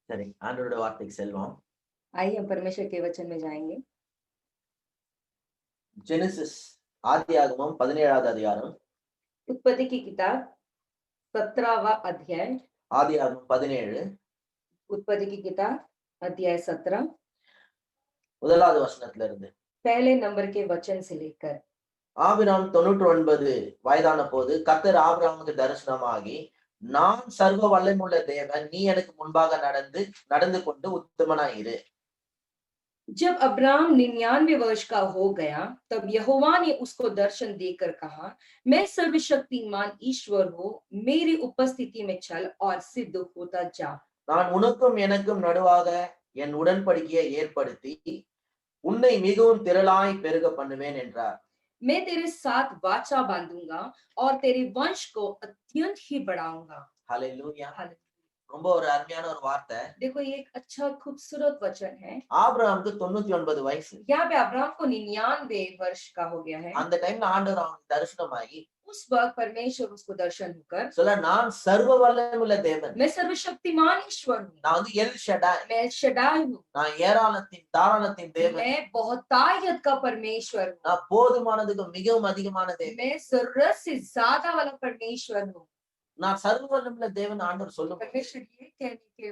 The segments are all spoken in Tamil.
சரி, ஆண்டவருடைய வார்த்தைக்கு செல்வோம். आइए हम परमेश्वर के वचन में जाएंगे। ஜெனசிஸ் ஆதியாகமம் 17வது அதிகாரம். उत्पत्ति की किताब 17वां अध्याय। ஆதியாகமம் 17 उत्पत्ति की किताब अध्याय 17 முதலாவது வசனத்துல இருந்து. पहले नंबर के वचन से लेकर। ஆபிராம் 99 வயதான போது கர்த்தர் ஆபிராமுக்கு தரிசனமாகி, நான் சர்வ வல்லமையுள்ள தேவன், நீ எனக்கு முன்பாக நடந்து கொண்டு உத்தமனாய் இரு. जब अब्राम 99 वर्ष का हो गया, तब यहोवा ने उसको दर्शन देकर कहा, मैं सर्वशक्तिमान ईश्वर हूँ, मेरी उपस्थिति में चल और सिद्ध होता जा। நான் உனக்கும் எனக்கும் நடுவாக என் உடன்படிக்கையை ஏற்படுத்தி உன்னை மிகவும் திரளாய் பெருக பண்ணுவேன் என்றார். मैं तेरे साथ वाचा बांधूंगा और तेरे वंश को अत्यंत ही बढ़ाऊंगा। ஹalleluya. हालेलुया। ரொம்ப ஒரு அருமையான ஒரு வார்த்தை. देखो ये एक अच्छा खूबसूरत वचन है। ஆபிரகாமுக்கு 99 வயசு. यहाँ पे अब्राहम को 99 वर्ष का हो गया है। அந்த டைம்ல ஆண்டவர் அவனுக்கு தரிசனமாகி उस वक्त परमेश्वर उसको दर्शन होकर சொல்ல, நான் சர்வ வல்லமையுள்ள தேவன், मैं सर्वशक्तिमान ईश्वर हूँ, நான் வந்து எல் ஷடாய், मैं शडाई हूँ, நான் ஏராளத்தின் தாராளத்தின் தேவன், मैं बहुतायत का परमेश्वर हूँ, நான் போதுமானதுக்கு மிகவும் அதிகமான தேவன், मैं जरूरत से ज्यादा वाला परमेश्वर हूँ। நான் சர்வ வல்லமையுள்ள தேவன் ஆண்டவர் சொல்லும். परमेश्वर ये कहने के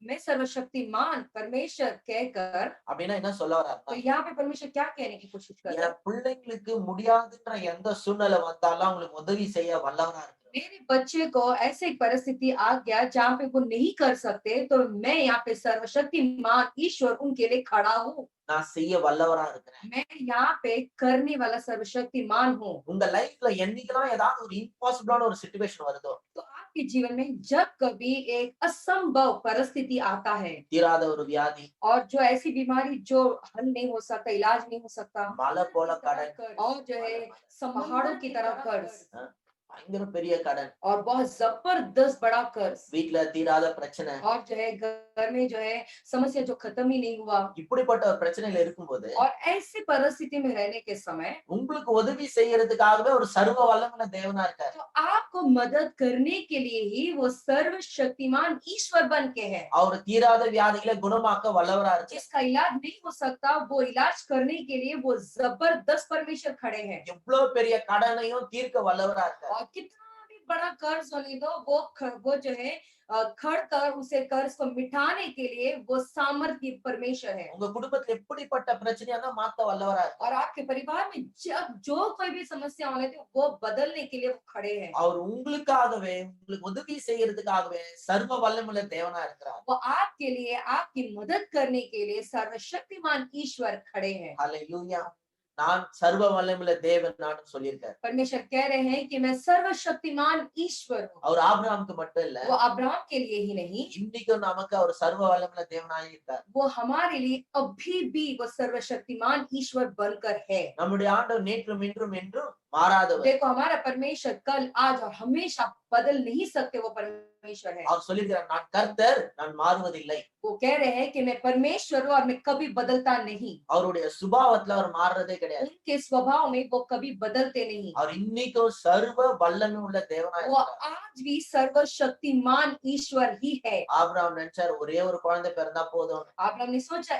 मैं सर्वशक्तिमान परमेश्वर कहकर, அப்படின்னா என்ன சொல்ல तो வர்றாருன்னா, यहाँ पे परमेश्वर क्या कहने की कोशिश कर रहा है? என் பிள்ளைங்களுக்கு முடியாதுன்ற எந்த சூழ்நிலை வந்தாலும் அவங்களுக்கு உதவி செய்ய வல்லவரா இருக்கிறார். मेरे बच्चे को ऐसी परिस्थिति आ गया जहाँ पे वो नहीं कर सकते, तो मैं यहाँ पे सर्वशक्तिमान ईश्वर उनके लिए खड़ा हूँ। நான் செய்ய வல்லவரா இருக்கிறேன். मैं यहाँ पे करने वाला सर्वशक्तिमान हूँ। உங்க லைஃப்ல என்னைக்கெல்லாம் ஏதாவது ஒரு இம்பாசிபிளான ஒரு சிச்சுவேஷன் வருதோ, तो आपके जीवन में जब कभी एक असंभव परिस्थिति आता है தீராத ஒரு வியாதி, और जो ऐसी बीमारी जो हल नहीं हो सकता, इलाज नहीं हो सकता, மலை போல கடன், और जो है पहाड़ों की तरह कर्ज, பயங்கர பெரிய கடன், और बहुत जबरदस्त बड़ा कर्ज, வீட்டுல தீராத பிரச்சனை, और जो है घर में जो है समस्या जो खत्म ही नहीं हुआ, இப்படிப்பட்ட ஒரு பிரச்சனையில இருக்கும்போது और ऐसी परिस्थिति में रहने के समय உங்களுக்கு உதவி செய்யறதுக்காகவே ஒரு சர்வ வல்லமையுள்ள தேவனா இருக்காரு. तो आपको मदद करने के लिए ही वो सर्वशक्तिमान ईश्वर बन के है। அவர் தீராத வியாதிகளை குணமாக்க வல்லவரா இருக்கு. जिसका इलाज नहीं हो सकता, वो इलाज करने के लिए वो जबरदस्त परमेश्वर खड़े हैं। எவ்வளவு பெரிய கடனையும் தீர்க்க வல்லவரா இருக்காரு. और कितना भी बड़ा कर्ज होने दो, वो जो है खड़ कर उसे कर्ज को मिटाने के लिए वो सामर्थ्य परमेश्वर है। உங்க குடும்பத்துல எப்படிப்பட்ட பிரச்சனையா தான் மாத்த வல்லவரா இருக்கு. और आपके परिवार में जब जो कोई भी समस्या होने थी, वो बदलने के लिए वो खड़े हैं। அவர் உங்களுக்காகவே, உங்களுக்கு உதவி செய்யறதுக்காகவே சர்வ வல்லமையுள்ள தேவனா இருக்கிறார். वो आपके लिए आपकी मदद करने के लिए सर्वशक्तिमान ईश्वर खड़े हैं। ஹalleluya. நான் சர்வ வல்லமையுள்ள தேவன் நான் சொல்லியிருக்காரு. परमेश्वर कह रहे हैं कि मैं सर्वशक्तिमान ईश्वर हूँ। அவர் ஆபிரகாமுக்கு மட்டும் இல்ல, वो अब्राहम के लिए ही नहीं, இன்னைக்கும் நமக்கு அவர் சர்வ வல்லமையுள்ள தேவனாய் இருக்கார். वो हमारे लिए अभी भी वो सर्वशक्तिमान ईश्वर बनकर है। நம்முடைய ஆண்டவர் நேற்றும் இன்றும் என்றும் மாறாதவர். देखो हमारा परमेश्वर कल आज और हमेशा बदल नहीं सकते, वो परमेश्वर है। அவர் சொல்லியிருக்கிறார், நான் கர்த்தர், நான் மாறுவதில்லை. वो कह रहे हैं कि मैं परमेश्वर हूँ और मैं कभी बदलता नहीं। அவருடைய சுபாவத்துல அவர் மாறுறதே கிடையாது. उनके स्वभाव में वो कभी बदलते नहीं। அவர் இன்னைக்கும் சர்வ வல்லமை உள்ள தேவனாய் वो இருக்கிறார். आज भी सर्वशक्तिमान ईश्वर ही है। ஆபிரகாம் நினைச்சார், ஒரே ஒரு குழந்தை பிறந்தா போதும், आपने सोचा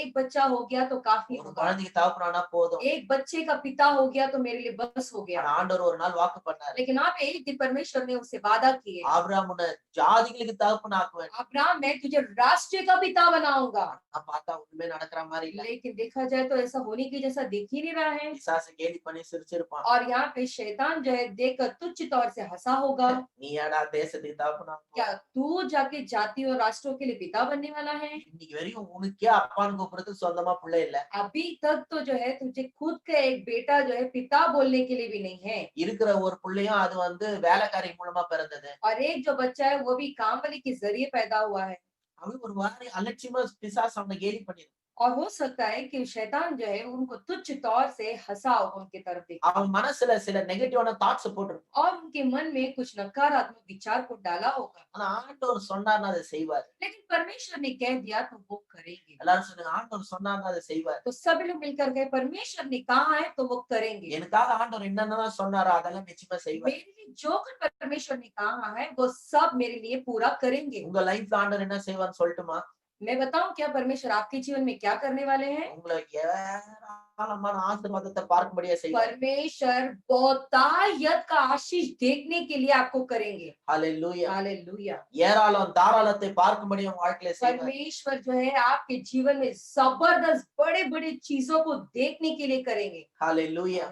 एक बच्चा हो गया तो काफी ஒரு होगा, குழந்தைக்கு தகப்பனானா போதும். एक बच्चे का पिता हो गया तो मेरे लिए बस हो गया। ஆனா ஆண்டவர் ஒரு நாள் வாக்கு பண்ணாரு, लेकिन आप एक दिन परमेश्वर ने उससे वादा किए, ஆபிரகாம் உன்னை ஜாதிகளுக்கு தகப்பனாக்குவேன். अब्राहम मैं तुझे राष्ट्र का पिता बनाऊंगा। நான் பார்த்தா ஒண்ணுமே நடக்கிற மாதிரி இல்ல. लेकिन देखा जाए तो ऐसा होने की जैसा दिख ही नहीं रहा है। பிசாசு கேலி பண்ணி சிரிச்சிருப்பான். और यहाँ पे शैतान जो है देखकर तुच्छ तौर से हंसा होगा। நீ ஏடா தேசத்துக்கு தகப்பனாக்குவ, क्या तू जाके जाति और राष्ट्रों के लिए पिता बनने वाला है? இன்னைக்கு வரைக்கும் உனக்கே அப்பான்னு கூப்பிடுறதுக்கு சொந்தமா பிள்ளை இல்ல. अभी तक तो जो है तुझे खुद का एक बेटा जो है पिता बोलने के लिए भी नहीं है। இருக்கிற ஒரு பிள்ளையும் அது வந்து வேலைக்காரி மூலமா பிறந்தது. और एक जो बच्चा है वो भी काम वाली के जरिए पैदा हुआ है। அவன் ஒரு வாரி அலட்சியமா பிசாசு அவனை கேலி பண்ணிடும். और हो सकता है कि शैतान जो है उनको तुच्छ तौर से हंसा होगा उनकी तरफ देख அவன் மனசுல சில நெகட்டிவான தாட்ஸ் போட்டிருப்பான். और उनके मन में कुछ नकारात्मक विचार को डाला होगा, ஆனா ஆண்டவர் சொன்னார்னா அதை செய்வார். लेकिन परमेश्वर ने कह दिया तो वो करेंगे। எல்லாரும் சொல்லுங்க, ஆண்டவர் சொன்னார்னா அதை செய்வார். तो सभी लोग मिलकर गए, परमेश्वर ने कहा है तो वो करेंगे। எனக்காக ஆண்டவர் என்னென்னலாம் சொன்னாரோ அதெல்லாம் நிச்சயமா செய்வார். मेरे लिए जो कुछ परमेश्वर ने कहा है वो सब मेरे लिए पूरा करेंगे। உங்க லைஃப்ல ஆண்டவர் என்ன செய்வார்னு சொல்லட்டுமா? मैं बताऊं क्या परमेश्वर आपके जीवन में क्या करने वाले हैं? உங்களுக்கு ஏராளமான ஆசீர்வாதத்தை பார்க்கும்படியா செய்வார். परमेश्वर बहुतायत का आशीष देखने के लिए आपको करेंगे। ஹalleluya. हालेलुया। ஏராளம் தாராளத்தை பார்க்கும்படியா உங்க வாழ்க்கையில செய்வார். परमेश्वर जो है आपके जीवन में जबरदस्त बड़े बड़े चीजों को देखने के लिए करेंगे। ஹalleluya.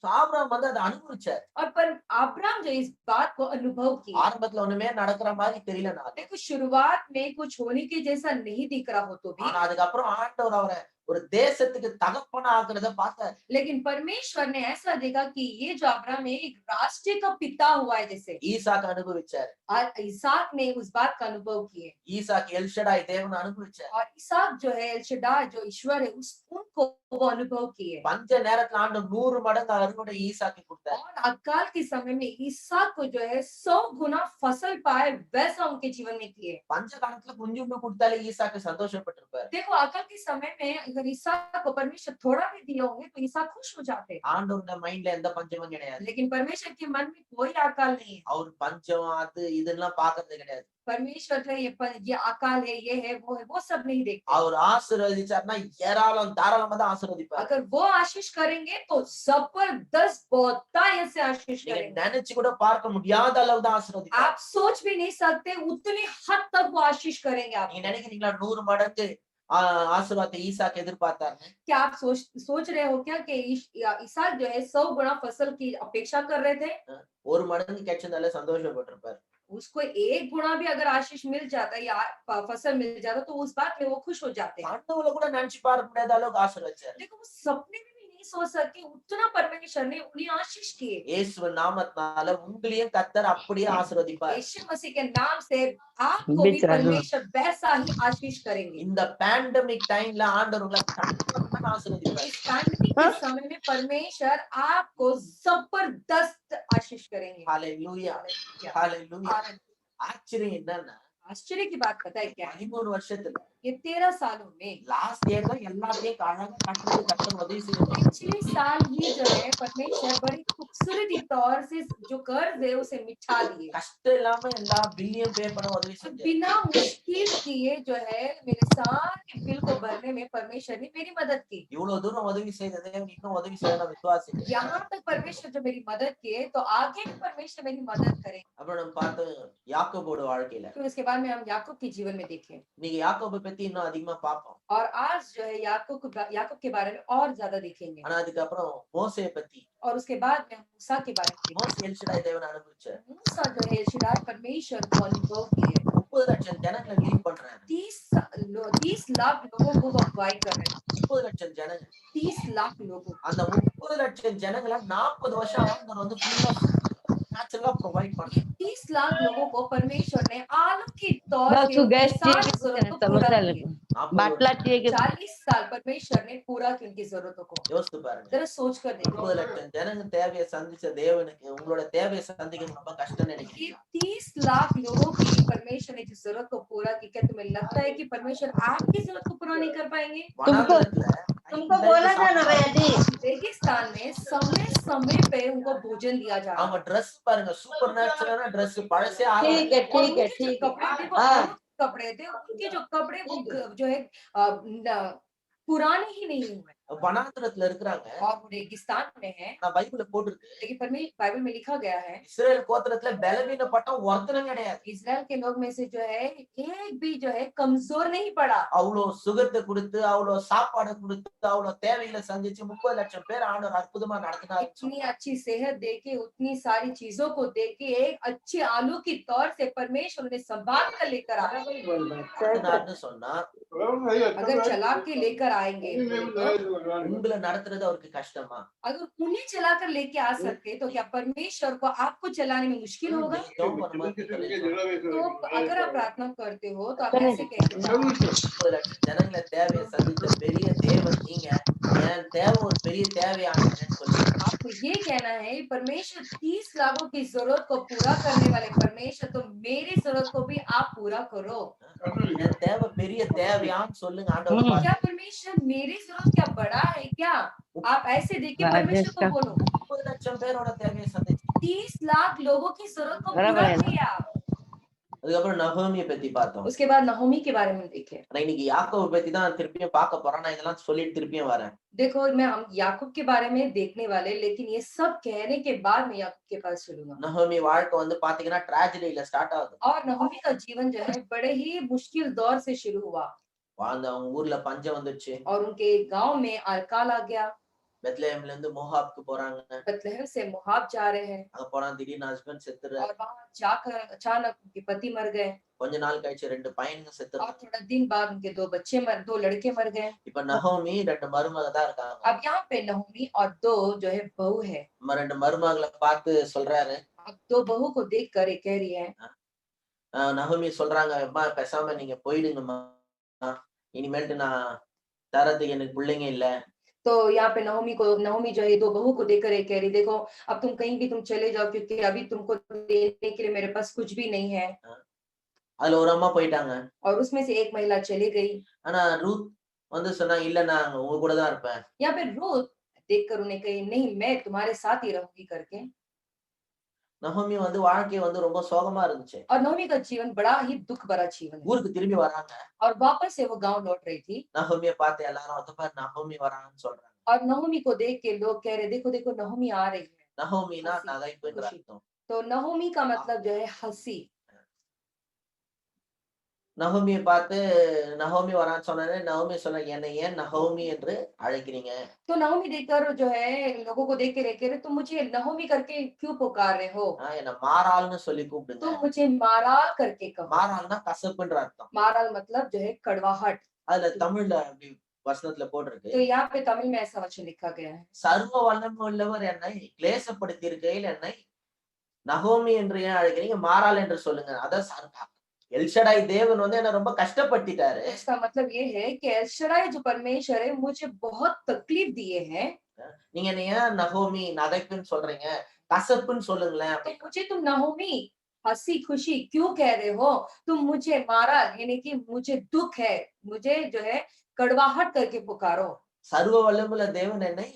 ஆபிரகாம் வந்து அதை அனுபவிச்சார். और पर अब्राहम जो इस बात को अनुभव किया, ஆரம்பத்துல ஒண்ணுமே நடக்கிற மாதிரி தெரியலனாலும், देखो शुरुआत में कुछ होने के जैसा नहीं दिख रहा हो तो भी, ஆனா அதுக்கப்புறம் ஆண்டவர் அவரை ஒரு தேசத்துக்கு தகப்பனா ஆக்குறத பார்த்தார். लेकिन परमेश्वर ने ऐसा देखा कि ये जो अब्राहम है एक राष्ट्र का पिता हुआ है जैसे, ஈசாக்கு அனுபவிச்சார். और इसहाक ने उस बात का अनुभव किए, ஈசாக்கு எல்ஷடாய் தேவனை அனுபவிச்சார். और इसहाक जो है एलशदाई जो ईश्वर है उनको वो अनुभव किए। பஞ்ச நேரத்துல ஆண்டவர் 100 மடங்கு அறுவடை ஈசாக்கு கொடுத்தார். और अकाल के समय में इसहाक को जो है 100 गुना फसल पाए वैसा उनके जीवन में किए। பஞ்ச காலத்துல கொஞ்சம் கொடுத்தாலே ஈசாக்கு சந்தோஷப்பட்டிருப்பார். देखो अकाल के समय में अगर इसहाक को परमेश्वर थोड़ा भी दिए होंगे तो इसहाक खुश हो जाते, ஆண்டவருடைய மைண்ட்ல எந்த பஞ்சமும் கிடையாது. लेकिन परमेश्वर के मन में कोई अकाल नहीं है। அவர் பஞ்சம் அது இதெல்லாம் பாக்குறது கிடையாது. परमेश्वर जो है ये अकाल है, ये है, वो सब नहीं देखते। அவர் ஆசீர்வதிச்சார்னா ஏராளம் தாராளமா தான் ஆசீர்வதிப்பார். अगर वो आशीष करेंगे तो जबरदस्त बहुतायत से आशीष நீங்க करेंगे। நினைச்சு கூட பார்க்க முடியாத அளவு தான் ஆசீர்வதிப்பார். आप सोच भी नहीं सकते उतनी हद तक वो आशीष करेंगे आप। நீங்க நினைக்கிறீங்களா 100 மடங்கு ஆசீர்வாதத்தை ஈசாக்கு எதிர்பார்த்தாருன்னு? क्या आप सोच रहे हो क्या कि इसहाक जो है 100 गुना फसल की अपेक्षा कर रहे थे? ஒரு மடங்கு கிடைச்சதால சந்தோஷப்பட்டிருப்பார். उसको 1 गुना भी अगर आशीष मिल जाता या फसल मिल जाता तो उस बात में वो खुश हो जाते। கனவுல கூட நினைச்சு பார்க்க முடியாத அளவுக்கு ஆசீர்வதிச்சார். देखो वो सपने में भी नहीं सोच सके उतना परमेश्वर ने उन्हें आशीष किए। இயேசுவின் நாமத்தினால உங்களையும் கர்த்தர் அப்படியே ஆசீர்வதிப்பார். यीशु मसीह के नाम से आपको भी परमेश्वर वैसा ही आशीष करेंगे। இந்த पैंडेमिक டைம்ல ஆண்டவர் உங்களை கண்டிப்பா ஆசீர்வதிப்பார். इस पैंडेमिक के समय में परमेश्वर आपको जबरदस्त आशीष करेंगे। ஹalleluya. ஹalleluya. ஆச்சரியம் என்னன்னா आश्चर्य की बात पता है क्या है? 13 வருஷத்துல ये 13 सालों में லாஸ்ட் இயர் தான் எல்லாத்தையும் அழகா கட்டுறது கர்த்தர் உதவி செய்வார். पिछले साल ही जो है परमेश्वर बड़ी खूबसूरती तौर से जो कर्ज है उसे मिटा दिए। கஷ்டம் இல்லாம எல்லா பில்லையும் பே பண்ண உதவி செஞ்சார். बिना मुश्किल किए जो है मेरे सारे बिल को भरने में परमेश्वर ने मेरी मदद की। இவ்வளவு தூரம் உதவி செய்த தேவன் இன்னும் உதவி செய்யணும் விசுவாசிக்கிறேன். यहाँ तक परमेश्वर जो मेरी मदद किए तो आगे भी परमेश्वर मेरी मदद करे। அப்புறம் நம்ம பார்த்தோம் யாக்கோபோட வாழ்க்கையில. फिर उसके बाद में हम याकूब के जीवन में देखें நீங்க யாக்கோபை பத்தி இன்னும் அதிகமா பார்ப்போம். और आज जो है याकूब के बारे में और ज्यादा देखेंगे। ஆனா அதுக்கப்புறம் மோசேயை பத்தி, और उसके बाद में हम मूसा के बारे में देखेंगे। மோசே எல்ஷடாய் தேவனை அனுபவிச்சார். मूसा जो है एलशदाई परमेश्वर को अनुभव किए। 30 லட்சம் ஜனங்களை லீட் பண்றாரு. 30 लाख लोगों को वो अगुवाई कर रहे हैं। 30 லட்சம் ஜனங்க. 30 लाख लोगों को। அந்த 30 லட்சம் ஜனங்களை 40 வருஷம் ஆண்டவர் வந்து ஃபுல்லா நேச்சுரலா ப்ரொவைட் பண்ணார். 30 लाख लोगों को परमेश्वर ने अलौकिक तौर बस पे तू उनकी गैस सारी चाहिए जरूरतों को समोसा पूरा लेको किया। बाटला चाहिए 40 साल परमेश्वर ने पूरा की उनकी जरूरतों को। யோசித்து பாருங்க. जरा सोच कर देखो 30 லட்சம் ஜனங்க தேவையை சந்திச்ச தேவனுக்கு உங்களோட தேவையை சந்திக்க ரொம்ப கஷ்டம் ये நினைக்கிறீங்க. 30 लाख लोगों की परमेश्वर ने जिस जरूरत को पूरा की, क्या तुम्हें लगता है कि परमेश्वर आपकी जरूरत को पूरा नहीं कर पाएंगे? तुमको बोला था ना भैया जी रेगिस्तान में समय समय पे उनको भोजन दिया जा रहा அவங்க Dress பாருங்க சூப்பர் நேச்சுரலான Dress பழசே ठीक ஆகல. है और ठीक है उनके जो ठीक है कपड़े थे वो हाँ अलग कपड़े थे, उनके जो कपड़े वो जो है पुराने ही नहीं हुए வனாந்திரத்துல இருக்கிறாங்க. और वो रेगिस्तान में है। நான் பைபிள்ல போட்டிருக்கு. लेकिन बाइबल में लिखा गया है இஸ்ரேல் கோத்திரத்துல பலவீனப்பட்ட ஒருத்தனும் கிடையாது. इजराइल के लोग में से जो है एक भी जो है कमजोर नहीं पड़ा। அவ்வளவு சுகத்தை கொடுத்து அவ்வளவு சாப்பாடு கொடுத்து அவ்வளவு தேவைகளை சந்திச்சு 30 லட்சம் பேர் ஆண்டவர் அற்புதமா நடத்தினார். इतनी अच्छी सेहत देके उतनी सारी चीजों को देके एक अच्छे आलू की तौर से परमेश्वर ने संभाल कर लेकर आया। நடத்தினார்னு சொன்னா अगर चला के लेकर आएंगे तो உங்களை நடத்துறது அவருக்கு கஷ்டமா? अगर उन्हें चलाकर लेके आ सकते तो क्या परमेश्वर को आपको चलाने में मुश्किल होगा? ஜெபம் பண்ணும்போது கர்த்தரே சொல்றாரு, तो अगर आप प्रार्थना करते हो तो आप ऐसे कहते हो 30 லட்சம் ஜனங்களை தேவையை சந்தித்த பெரிய தேவன் நீங்க, என் தேவை ஒரு பெரிய தேவையானதுன்னு சொல்லி आपको ये कहना है परमेश्वर 30 लाखों की जरूरत को पूरा करने वाले परमेश्वर तो मेरी जरूरत को भी आप पूरा करो। என் தேவை பெரிய தேவையான்னு சொல்லுங்க ஆண்டவர் क्या பார்த்து. परमेश्वर मेरी जरूरत क्या बड़ा है क्या? आप ऐसे देखिए परमेश्वर को बोलो 30 லட்சம் பேரோட தேவையை சந்திச்சு 30 लाख लोगों की जरूरत को बराबर पूरा है ना? किया। அதுக்கப்புறம் நகோமியை பத்தி பார்த்தோம். उसके बाद नहोमी के बारे में देखे। ஆனா இன்னைக்கு யாக்கோபை பத்தி தான் திருப்பியும் பார்க்க போறேன். நான் இதெல்லாம் சொல்லிட்டு திருப்பியும் வரேன். देखो मैं हम याकूब के बारे में देखने वाले लेकिन ये सब कहने के बाद मैं याकूब के पास चलूंगा। நகோமி வாழ்க்கை வந்து பாத்தீங்கன்னா ट्रेजेडीல ஸ்டார்ட் ஆகுது. और नहोमी का जीवन जो है बड़े ही मुश्किल दौर से शुरू हुआ அவங்க ஊர்ல பஞ்சம் வந்துச்சு. और उनके गांव में अकाल आ गया। பெத்லஹேம்ல இருந்து மோவாப்க்கு போறாங்க. बतलहम से मोआब जा रहे हैं அங்க போனா திடீர்னு ஹஸ்பண்ட் செத்துறாரு. और वहां जाकर अचानक उनके पति मर गए கொஞ்ச நாள் கழிச்சு 2 பையனுங்க और செத்துறாங்க. थोड़ा दिन बाद उनके दो लड़के मर गए। இப்ப நகோமி 2 மருமக தான் இருக்காங்க. अब यहाँ पे नहोमी और 2 जो है बहू है। நம்ம 2 மருமகளை பார்த்து சொல்றாரு. अब 2 बहू को देख कर कह रही है நகோமி சொல்றாங்க, அம்மா பேசாம நீங்க போயிடுங்கம்மா, இனிமேல்ட்டு நான் தரதுக்கு எனக்கு பிள்ளைங்க இல்ல. तो यहाँ पे नहोमी जो है 2 बहू को देखकर ये कह रही देखो अब तुम कहीं भी तुम चले जाओ क्योंकि अभी तुमको देने के लिए मेरे पास कुछ भी नहीं है। அதுல ஒரு அம்மா போயிட்டாங்க. और उसमें से एक महिला चली गई। ஆனா ரூத் வந்து சொன்னா, இல்ல நான் உங்க கூட தான் இருப்பேன். यहाँ पे रूथ देखकर उन्हें कही नहीं मैं तुम्हारे साथ ही रहूंगी करके। நகோமி வந்து வாழ்க்கை வந்து ரொம்ப சோகமா இருந்துச்சு. और नहोमी का जीवन बड़ा ही दुख भरा जीवन है। ஊருக்கு திரும்பி வராங்க. और वापस से वो गांव लौट रही थी நகோமியை பார்த்து எல்லாரும் வந்து பாரு நகோமி வரான்னு சொல்றாங்க. और नहोमी को देख के लोग कह रहे देखो देखो नहोमी आ रही है। நகோமினா हंसी, நகைப்புன்ற खुशी। அர்த்தம். तो नहोमी का मतलब जो है हंसी। நகோமியை பார்த்து நகோமி வரான்னு சொன்னானே நகோமி சொன்ன, என்னை ஏன் நகோமி என்று அழைக்கிறீங்க? तो नहोमी देखकर जो है लोगों को देख के कह रहे तुम मुझे नहोमी करके क्यों पुकार रहे हो? என்ன மாறாள்னு சொல்லி கூப்பிடுங்க. तुम मुझे माराल करके कहो। மாறாள்னா கசப்புன்ற அர்த்தம். माराल मतलब जो है कड़वाहट। அதுல தமிழ்ல அப்படி வசனத்துல போட்டிருக்கு, तो यहाँ पे तमिल में ऐसा वचन लिखा गया है சர்வ வல்லமை உள்ளவர் என்னை கிளேசப்படுத்தி இருக்கையில் என்னை நகோமி என்று ஏன் அழைக்கிறீங்க, மாறாள் என்று சொல்லுங்க. அதான் எல்ஷடாய் தேவன் வந்து என்ன ரொம்ப கஷ்டப்பட்டுட்டாரு. इसका मतलब ये है कि एलशदाई जो परमेश्वर है मुझे बहुत तकलीफ दिए हैं। நீங்க என்ன ஏன் நகோமி நகைப்புன்னு சொல்றீங்க, கசப்புன்னு சொல்லுங்களேன் तो அப்படின்னு. मुझे तुम नहोमी हंसी खुशी क्यों कह रहे हो? तुम मुझे मारा यानी कि मुझे दुख है मुझे जो है कड़वाहट करके पुकारो। சர்வ வல்லமுள்ள தேவன் என்னை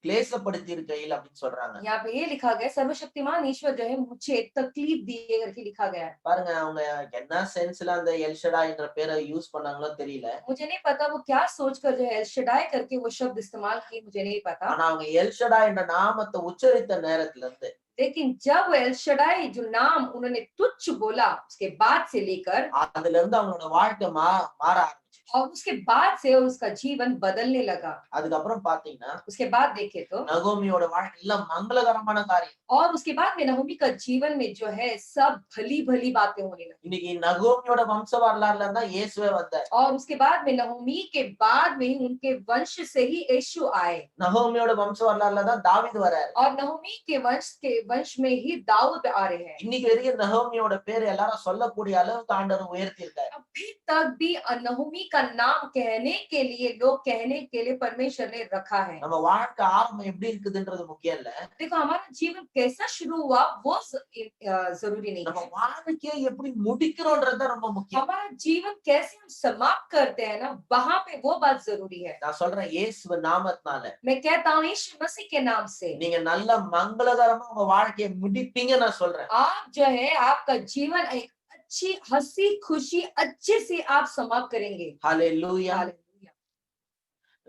கிளேசப்படுத்தி இருக்கையில் அப்படின்னு சொல்றாங்க. यहाँ पे ये लिखा गया सर्वशक्तिमान ईश्वर जो है मुझे तकलीफ दिए करके लिखा गया है। பாருங்க அவங்க என்ன சென்ஸ்ல அந்த எல்ஷடா என்ற பேரை யூஸ் பண்ணாங்களோ தெரியல. मुझे नहीं पता वो क्या सोचकर जो है एलशदाई करके वो शब्द इस्तेमाल किए मुझे नहीं पता। ஆனா அவங்க எல்ஷடா என்ற நாமத்தை உச்சரித்த நேரத்துல இருந்து लेकिन जब एलशदाई जो नाम उन्होंने तुच्छ बोला उसके बाद से लेकर அதுல இருந்து அவங்களோட வாழ்க்கை மாற ஆரம்பிச்சு. और उसके बाद से उसका जीवन बदलने लगा। அதுக்கப்புறம் பாத்தீங்கன்னா उसके बाद देखे तो நகோமியோட வாழ்க்கை எல்லாம் மங்களகரமான காரியம். और उसके बाद में नहोमी का जीवन में जो है सब भली भली बातें होने लगी। இன்னைக்கு நகோமியோட வம்ச வரலாறுல தான் இயேசுவே வந்தார். और उसके बाद में नहोमी के बाद में ही उनके वंश से ही यीशु आए। நகோமியோட வம்ச வரலாறுல தான் தாவீது வராரு. और नहोमी के वंश में ही दाऊद आ रहे हैं। இன்னைக்கு வரைக்கும் நகோமியோட பேர் எல்லாரும் சொல்லக்கூடிய அளவுக்கு ஆண்டவர் உயர்த்தி இருக்காரு. अभी तक भी नहोमी का नाम कहने के लिए लोग कहने के लिए परमेश्वर ने रखा है। நம்ம வாழ்க்கை ஆரம்பம் எப்படி இருக்குதுன்றது முக்கியம் இல்ல, देखो हमारा जीवन कैसा शुरू हुआ वो जरूरी नहीं நம்ம है। வாழ்க்கையை எப்படி முடிக்கிறோன்றது தான் ரொம்ப முக்கியம். हमारा जीवन कैसे हम समाप्त करते हैं ना वहां पे वो बात जरूरी है। நான் சொல்றேன் இயேசு நாமத்தினால मैं कहता हूँ यीशु मसीह के नाम से நீங்க நல்ல மங்களகரமா உங்க வாழ்க்கையை முடிப்பீங்க நான் சொல்றேன். आप जो है आपका जीवन एक अच्छी हंसी खुशी अच्छे से आप समाप्त करेंगे। ஹல்லேலூயா. हालेलुया।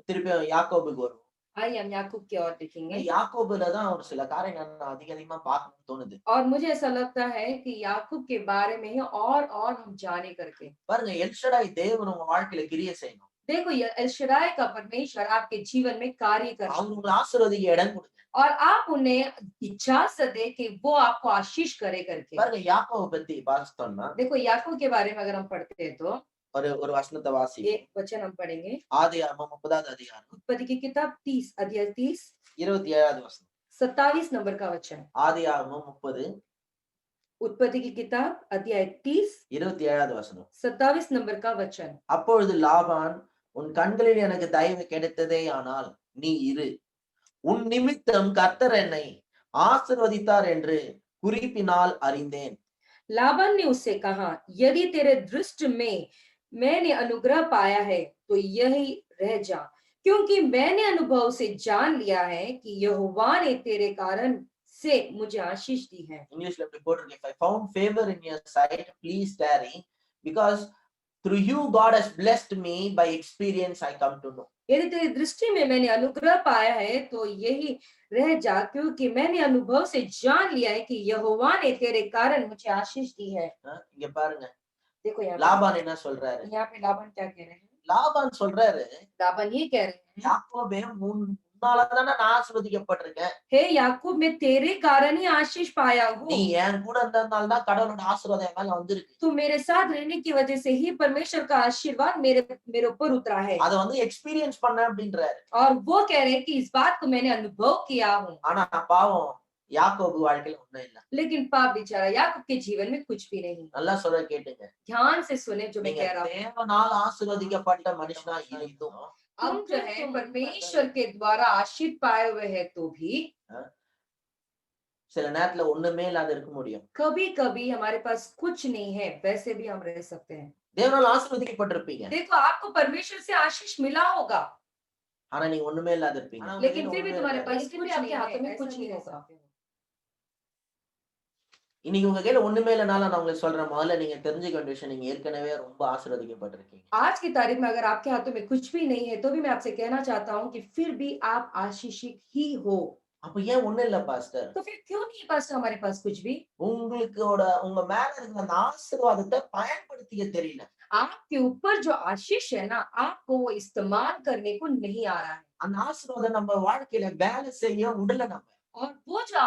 திருப்பி யாக்கோபுக்கு வருவோம். आइए हम याकूब की ओर देखेंगे। யாக்கோபுல தான் ஒரு சில காரியங்கள் நான் அதிகமா பார்க்கணும்னு தோணுது. और मुझे ऐसा लगता है कि याकूब के बारे में ही और हम जाने करके பாருங்க எல்ஷடாய் தேவன் உங்க வாழ்க்கையில கிரியை செய்யணும். देखो ये एलशदाई का परमेश्वर आपके जीवन में कार्य कर அவங்க உங்களை ஆசீர்வதிக்க இடம் கொடுங்க. और आप उन्हें इजाजत दे कि वो आपको आशीष करे करके। பாருங்க யாக்கோபை பத்தி பார்த்தோம்னா देखो याकूब के बारे में अगर हम पढ़ते हैं तो ஒரு வசனத்தை வாசிப்போம். एक वचन हम पढ़ेंगे। ஆதியாகமம் 30வது அதிகாரம் उत्पत्ति की किताब 30 अध्याय 30 27வது வசனம். 27 नंबर का वचन। ஆதியாகமம் 30 उत्पत्ति की किताब अध्याय 30 27வது வசனம். 27 नंबर का वचन। அப்பொழுது லாபான், உன் கண்களில் எனக்கு தயவு கிடைத்ததே ஆனால் நீ இரு, உன் நிமித்தம் கர்த்தர் என்னை ஆசீர்வதித்தார் என்று குறிப்பினால் அறிந்தேன். लाबान ने उससे कहा, यदि तेरे दृष्टि में मैंने अनुग्रह पाया है तो यही रह जा, क्योंकि मैंने अनुभव से जान लिया है कि यहोवा ने तेरे कारण से मुझे आशीष दी है। இங்கிலீஷ்ல எப்படி போட்டிருக்கு? If I found favor in your sight, please tarry, because through you God has blessed me, by experience I come to know. यदि तेरी दृष्टि में मैंने अनुग्रह पाया है तो यही रह जा, क्योंकि मैंने अनुभव से जान लिया है कि यहोवा ने तेरे कारण मुझे आशीष दी है। இங்க பாருங்க, देखो यहाँ லாபான் என்ன சொல்றாரு? पे लाबान क्या कह रहे हैं? லாபான் சொல்றாரு, लाबान ये कह रहे हैं, யாக்கோபே உன்னாலதானே நான் ஆசீர்வதிக்கப்பட்டிருக்கேன், हे याकूब मैं तेरे कारण ही आशीष पाया நீ हूँ, என் கூட இருந்ததுனால தான் கடவுளோட ஆசீர்வாதம் என் மேல வந்திருக்கு. तू मेरे साथ रहने की वजह से ही परमेश्वर का आशीर्वाद मेरे मेरे ऊपर उतरा है। அதை வந்து எக்ஸ்பீரியன்ஸ் பண்ண அப்படின்றாரு. और वो कह रहे हैं कि इस बात को मैंने अनुभव किया हूँ। ஆனா பாவம் யாக்கோபு வாழ்க்கையில ஒண்ணும் இல்ல. लेकिन पाप बेचारा याकूब के जीवन में कुछ भी नहीं। நல்லா சொல்ல கேட்டுங்க. ध्यान से सुने जो मैं நீங்க कह रहा हूँ। தேவனால் ஆசீர்வதிக்கப்பட்ட மனுஷனா இருந்தும் अब जो है परमेश्वर के द्वारा आशीष पाए हुए हैं तो भी சில நேரத்துல ஒண்ணுமே இல்லாத இருக்க முடியும். कभी कभी हमारे पास कुछ नहीं है, वैसे भी हम रह सकते हैं। தேவனால் ஆசீர்வதிக்கப்பட்டிருப்பீங்க, देखो आपको परमेश्वर से आशीष मिला होगा, ஆனா நீங்க ஒண்ணுமே இல்லாத இருப்பீங்க. लेकिन फिर भी तुम्हारे पास कुछ आपके हाथों में कुछ नहीं होगा। இன்னைக்கு உங்க கையில ஒண்ணுமே இல்லைனாலும் நான் உங்களுக்கு சொல்றேன், முதல்ல நீங்க தெரிஞ்சுக்க வேண்டிய விஷயம், நீங்க ஏற்கனவே ரொம்ப ஆசீர்வதிக்கப்பட்டிருக்கீங்க. आज की तारीख में अगर आपके हाथों में कुछ भी नहीं है तो भी मैं आपसे कहना चाहता हूँ कि फिर भी आप आशीषित ही हो। அப்ப ஏன் ஒண்ணும் இல்ல பாஸ்டர்? तो फिर क्यों नहीं पास्टर हमारे पास कुछ भी? உங்க மேல இருக்கிற அந்த ஆசீர்வாதத்தை பயன்படுத்திக்க தெரியல. आपके ऊपर जो आशीष है ना, आपको वो इस्तेमाल करने को नहीं आ रहा है। அந்த ஆசீர்வாதம் நம்ம வாழ்க்கையில வேலை செய்ய விடல நம்ம. और वो जो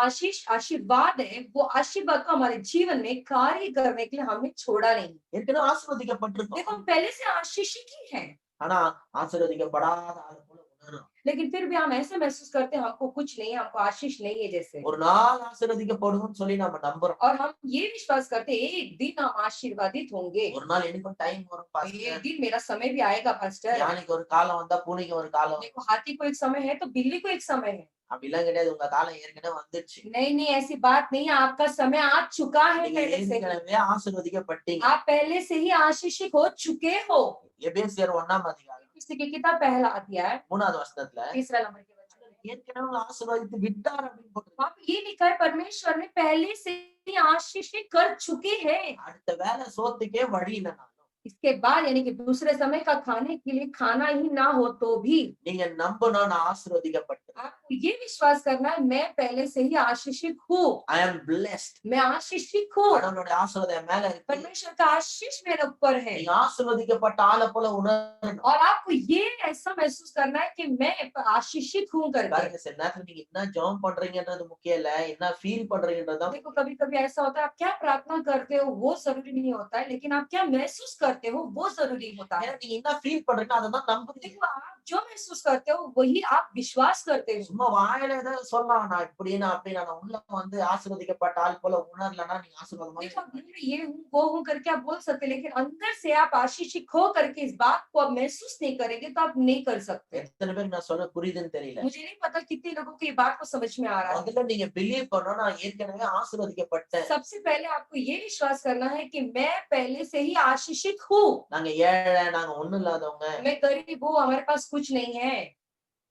आशीर्वाद है, वो आशीर्वाद को हमारे जीवन में कार्य करने के लिए हमने छोड़ा नहीं। ஏற்கனவே ஆசீர்வதிக்கப்பட்டிருக்கோம், देखो हम पहले से आशीषित ही हैं, ஆனா ஆசீர்வதிக்கப்படாத ஆள் போல உணர்றோம். लेकिन फिर भी हम ऐसे महसूस करते हैं हमको कुछ नहीं है, हमको आशीष नहीं है जैसे। ஒரு நாள் ஆசீர்வதிக்கப்படும்னு சொல்லி நம்ம நம்புறோம். और हम ये विश्वास करते हैं एक दिन हम आशीर्वादित होंगे, ஒரு நாள் எனக்கும் டைம் வரும் एक பாஸ்டர். दिन मेरा समय भी आएगा पास्टर। யானைக்கு ஒரு காலம் வந்தா பூனைக்கு ஒரு காலம் வரும். देखो हाथी को एक समय है तो बिल्ली को एक समय है। அப்படிலாம் கிடையாது, உங்க காலம் ஏற்கனவே வந்துருச்சு. नहीं नहीं ऐसी बात नहीं है, आपका समय आ चुका है நீங்க पहले से। ஏற்கனவே ஆசீர்வதிக்கப்பட்டீங்க. आप पहले से ही आशीषित हो चुके हो। எபேசியர் 1ஆம் அதிகாரம் किसी की किताब पहला अध्याय 3வது வசனத்துல तीसरा नंबर के वचन में ஏற்கனவே உங்களை ஆசீர்வதித்து விட்டார் அப்படின்னு போட்டிருக்கு. वहाँ पे ये लिखा है परमेश्वर ने पहले से ही आशीषित कर चुके हैं। அடுத்த வேலை சோத்துக்கே வழி இல்லைனாலும் इसके बाद यानी कि दूसरे समय का खाने के लिए खाना ही ना हो तो भी நீங்க நம்பணும், நான் ஆசீர்வதிக்கப்பட்டேன். आपको ये विश्वास करना है मैं पहले से ही आशीषित हूँ, I am blessed. मैं आशीषित हूँ, கடவுளுடைய ஆசீர்வாதம் என் மேல இருக்கு. परमेश्वर का आशीष मेरे ऊपर है। நீங்க ஆசீர்வதிக்கப்பட்ட ஆளை போல உணரணும். और आपको ये ऐसा महसूस करना है कि मैं आशीषित हूँ करके। பாருங்க, சில நேரத்துல நீங்க என்ன ஜெபம் பண்றீங்கன்றது முக்கியம் இல்ல, என்ன ஃபீல் பண்றீங்கன்றது தான். देखो कभी कभी ऐसा होता है आप क्या प्रार्थना करते हो वो जरूरी नहीं होता है, लेकिन आप क्या महसूस करते हो वो जरूरी होता है। ஏன்னா நீங்க என்ன ஃபீல் பண்றீங்களோ அதை தான் நம்புறீங்க. देखो आप जो महसूस करते हो वही आप विश्वास करते हो। சும்மா வாயில ஏதாவது சொல்லலாம், நான் இப்படின்னு அப்படின்னு, நான் உள்ள வந்து ஆசீர்வதிக்கப்பட்ட ஆள் போல உணரலன்னா நீங்க ஆசீர்வாதமா देखो आप मुंह में ये हूँ वो हूँ करके आप बोल सकते हैं, लेकिन अंदर से आप आशीषित हो करके इस बात को आप महसूस नहीं करेंगे तो आप नहीं कर सकते। எத்தனை பேருக்கு நான் சொல்ல புரியுதுன்னு தெரியல. मुझे नहीं पता कितने लोगों को ये बात को समझ में आ रहा है। முதல்ல நீங்க பிலீவ் பண்ணணும், நான் ஏற்கனவே ஆசீர்வதிக்கப்பட்டேன். सबसे पहले आपको ये विश्वास करना है कि मैं पहले से ही आशीषित हूँ। நாங்க ஏழை, நாங்க ஒண்ணும் இல்லாதவங்க, मैं गरीब हूँ, हमारे पास कुछ नहीं है,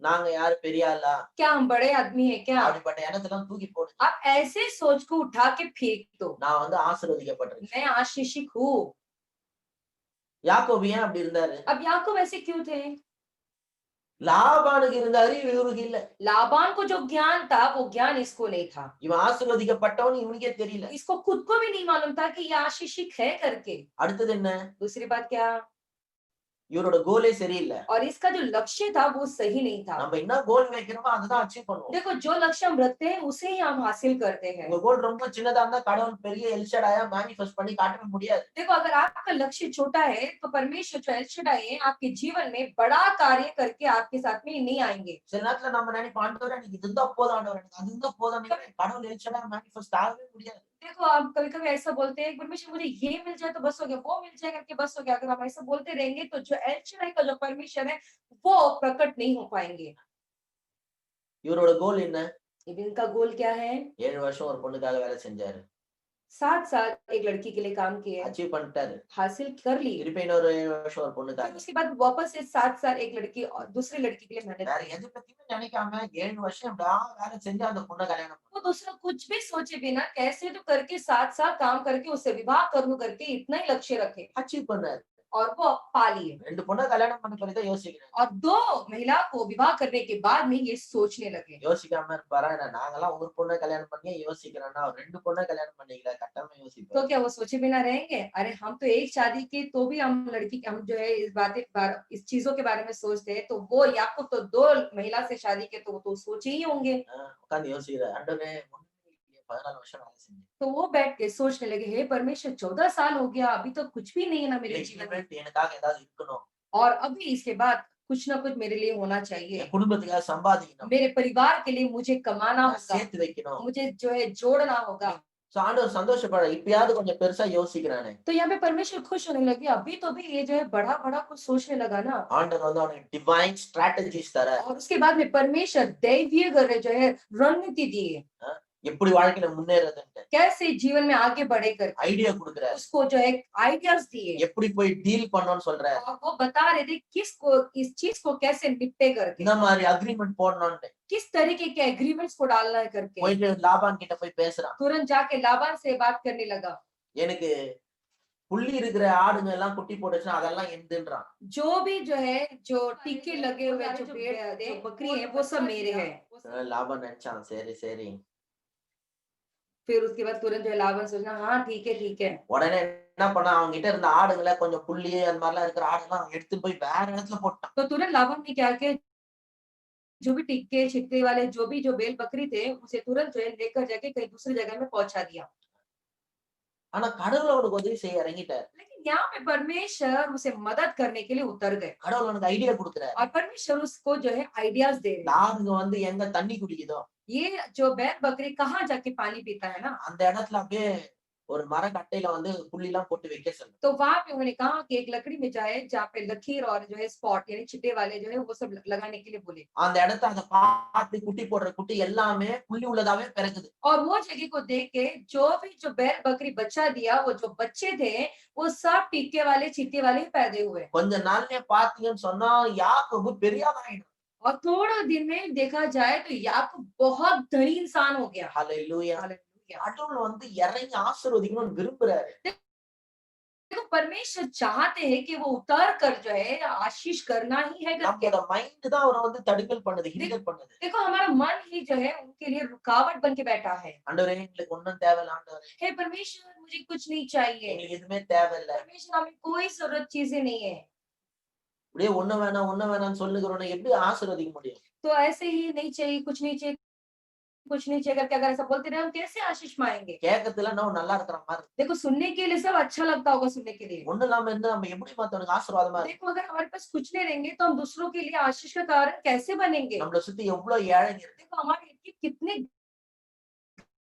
நாங்க யாரு பெரிய ஆளா, क्या हम बड़े आदमी है क्या? அப்படிப்பட்ட எண்ணத்தெல்லாம் தூக்கி போடுங்க. आप ऐसे सोच को उठा के फेंक दो, நான் வந்து ஆசீர்வதிக்கப்பட்டிருக்கேன். मैं आशीषित हूँ। யாக்கோபு ஏன் அப்படி இருந்தாரு? अब याकूब ऐसे क्यों थे? லாபானுக்கு இருந்தாரு, இவருக்கு இல்ல. लाबान को जो ज्ञान था वो ज्ञान इसको नहीं था। இவன் ஆசீர்வதிக்கப்பட்டவன் இவனுக்கே தெரியல. इसको खुद को भी नहीं मालूम था कि ये आशीषित है करके। அடுத்தது என்ன? दूसरी बात क्या? இவரோட கோலே சரியில்லை. और इसका जो लक्ष्य था वो सही नहीं था। நம்ம என்ன கோல் வைக்கிறோமோ அதுதான் அச்சீவ் பண்ணுவோம். देखो जो लक्ष्य हम रखते हैं उसे ही हम हासिल करते हैं। உங்க கோல் ரொம்ப சின்னதா இருந்தா கடவுள் பெரிய எல்ஷடாயா மேனிஃபெஸ்ட் பண்ணி காட்டவே முடியாது. देखो अगर आपका लक्ष्य छोटा है तो परमेश्वर जो एल शडाई है आपके जीवन में बड़ा कार्य करके आपके साथ में नहीं आएंगे। சில நேரத்துல நம்ம நினைப்போம் ஆண்டவரே எனக்கு இதுதான் போதும் ஆண்டவரே எனக்கு அதுதான் போதும் கடவுள் எல்ஷடாயா மேனிஃபெஸ்ட் ஆகவே முடியாது. देखो आप कभी कभी ऐसा बोलते हैं परमेश्वर मुझे ये मिल जाए तो बस हो गया, वो मिल जाए करके बस हो गया। अगर हम ऐसा बोलते रहेंगे तो जो एल शडाई का जो परमेश्वर है वो प्रकट नहीं हो पाएंगे। இவரோட கோல் என்ன? इनका गोल क्या है? 7 வருஷம் ஒரு பொண்ணுக்காக வேலை செஞ்சாரு. 7 साल एक लड़की के लिए काम किए, அச்சீவ் பண்ணிட்டாரு. हासिल कर ली। திருப்பி இன்னொரு 7 வருஷம் ஒரு फिर பொண்ணுக்காக. उसके बाद वापस से 7 साल एक लड़की और दूसरी लड़की के लिए मेहनत வேற की। எது பத்தியுமே நினைக்காம 7 வருஷம் எப்படியா வேலை செஞ்சு அந்த பொண்ணை கல்யாணம் பண்ணாரு. वो दूसरा कुछ भी सोचे बिना कैसे तो करके 7 साल काम करके उससे विवाह कर लूं करके इतना ही लक्ष्य रखे அச்சீவ் பண்ணாரு. और वो पा लिए। 2 பொண்ணை கல்யாணம் பண்ண பிறகுதான் யோசிக்கிறேன். और 2 महिला को विवाह करने के बाद में ये सोचने लगे। யோசிக்காம இருப்பாரா? நாங்கெல்லாம் ஒரு பொண்ணை கல்யாணம் பண்ணி யோசிக்கிறேன்னா 2 பொண்ணை கல்யாணம் பண்ணிக்கல கட்டாம तो யோசிப்போம். क्या वो सोचे बिना रहेंगे? अरे हम तो एक शादी की तो भी हम लड़की हम जो है इस चीजों के बारे में सोचते हैं, तो वो याकूब तो 2 महिला से शादी के तो वो तो सोचे ही होंगे। உட்கார்ந்து யோசிக்கிறார். ஆண்டவரே 14 வருஷம் வேலை செஞ்சேன். तो वो बैठ के सोचने लगे, हे परमेश्वर 14 साल हो गया, अभी तो कुछ भी नहीं है ना मेरे जीवन में, இனிமேல் எனக்காக ஏதாவது இருக்கணும். और अभी इसके बाद कुछ ना कुछ मेरे लिए होना चाहिए। என் குடும்பத்துக்காக சம்பாதிக்கணும். मेरे परिवार के लिए मुझे कमाना நான் होगा, சேர்த்து வைக்கணும். मुझे जो है जोड़ना होगा। சோ ஆண்டவர் சந்தோஷப்படுற இப்பயாவது கொஞ்சம் பெருசா யோசிக்கிறானே. तो यहाँ पे परमेश्वर खुश होने लगे, अभी तो भी ये जो है बड़ा बड़ा कुछ सोचने लगा ना। ஆண்டவர் வந்து அவனுக்கு டிவைன் ஸ்ட்ராட்டஜிஸ் தர. और उसके बाद में परमेश्वर दैवीय जो है रणनीति दिए, எப்படி வாழ்க்கையில முன்னேறதுன்னு कैसे जीवन में आगे बढ़े करके ஐடியா கொடுக்குறாரு. उसको जो है आइडियाज दिए, எப்படி போய் டீல் பண்ணணும்னு சொல்றாரு. और वो बता रहे थे किसको इस चीज को कैसे निपटे करके, இந்த மாதிரி அக்ரிமெண்ட் போடணும்னு किस तरीके के एग्रीमेंट्स को डालना है करके। போயிட்டு லாபான் கிட்ட போய் பேசுறான். तुरंत जाके लाबान से बात करने लगा, எனக்கு புள்ளி இருக்கிற ஆடுங்க எல்லாம் குட்டி போட்டுச்சுன்னா அதெல்லாம் எந்துன்றான். जो भी जो है जो टीके लगे हुए जो भेड़ जो बकरी है वो सब मेरे हैं। லாபான் நினைச்சான் சரி சரி. फिर उसके बाद तुरंत जो है लाबान सोचना, हाँ ठीक है ठीक है। உடனே என்ன பண்ணா அவங்க கிட்ட இருந்த ஆடுங்களை கொஞ்சம் புள்ளி அந்த மாதிரிலாம் இருக்கிற ஆடுலாம் எடுத்து போய் வேற இடத்துல போட்டான். तो तुरंत लाबान ने क्या किया, जो भी टिक्के छिक्के वाले जो भी जो बैल बकरी थे उसे तुरंत जो है लेकर जाके कहीं दूसरी जगह में पहुंचा दिया। ஆனா கடவுள் அவனுக்கு உதவி செய்ய இறங்கிட்டார். लेकिन यहाँ पे परमेश्वर उसे मदद करने के लिए उतर गए, கடவுள் அவனுக்கு ஐடியா கொடுக்குறாரு. और परमेश्वर उसको जो है आइडियाज दे रहे हैं। ஆடுங்க வந்து எங்க தண்ணி குடிக்குதோ ये जो बैल बकरी कहाँ जाके पानी पीता है ना, அந்த இடத்துல அப்படியே ஒரு மரக்கட்டையில வந்து புள்ளி எல்லாம் போட்டு வைக்க சொல்லு. तो वहां पे उन्होंने कहा कि एक लकड़ी में जाए जहाँ पे लकीर और जो है स्पॉट यानी चिट्टे वाले जो है वो सब लगाने के लिए बोले। அந்த இடத்த அதை பார்த்து குட்டி போடுற குட்டி எல்லாமே புள்ளி உள்ளதாவே பிறகுது. और वो जगह को देख के जो भी जो बैल बकरी बच्चा दिया वो जो बच्चे थे वो सब टीके वाले चिट्टे वाले ही पैदा हुए। கொஞ்ச நாள்லயே பாத்தீங்கன்னு சொன்னா யாக்கோபு பெரிய ஆளாயிடும். और थोड़ा दिन में देखा जाए तो याकूब बहुत धनी इंसान हो गया। ஹல்லேலூயா. हालेलुया। கடவுள் வந்து இறங்கி ஆசீர்வதிக்கணும்னு விரும்புறாரு. देखो परमेश्वर चाहते हैं कि वो उतर कर जो है आशीष करना ही है करके। நம்மளோட மைண்ட் தான் அவரை வந்து தடுக்கல் பண்ணுது, ஹிண்டர் பண்ணுது. देखो हमारा मन ही जो है उनके लिए रुकावट बन के बैठा है। ஆண்டவரே எங்களுக்கு ஒண்ணும் தேவையில்ல ஆண்டவரே. हे परमेश्वर मुझे कुछ नहीं चाहिए, எங்களுக்கு எதுவுமே தேவையில்ல. परमेश्वर हमें कोई जरूरत चीजें नहीं है। அப்படியே ஒண்ணு வேணாம்னு சொல்லுகிறோன்னு எப்படி ஆசீர்வதிக்க முடியும்? तो ऐसे ही नहीं चाहिए कुछ नहीं चाहिए कुछ नहीं चाहिए करके अगर ऐसा बोलते रहे हम कैसे आशीष पाएंगे। கேட்கறதுல நம்ம நல்லா இருக்கிற மாதிரி இருக்கு. देखो सुनने के लिए सब अच्छा लगता होगा सुनने के लिए। ஒண்ணு இல்லாம இருந்தா நம்ம எப்படி மத்தவனுக்கு ஆசீர்வாதமா இருக்கு? देखो अगर हमारे पास कुछ नहीं रहेंगे तो हम दूसरों के लिए आशीष का कारण कैसे बनेंगे। நம்மள சுத்தி எவ்வளவு ஏழைங்க இருக்கு. देखो हमारे इतने कितने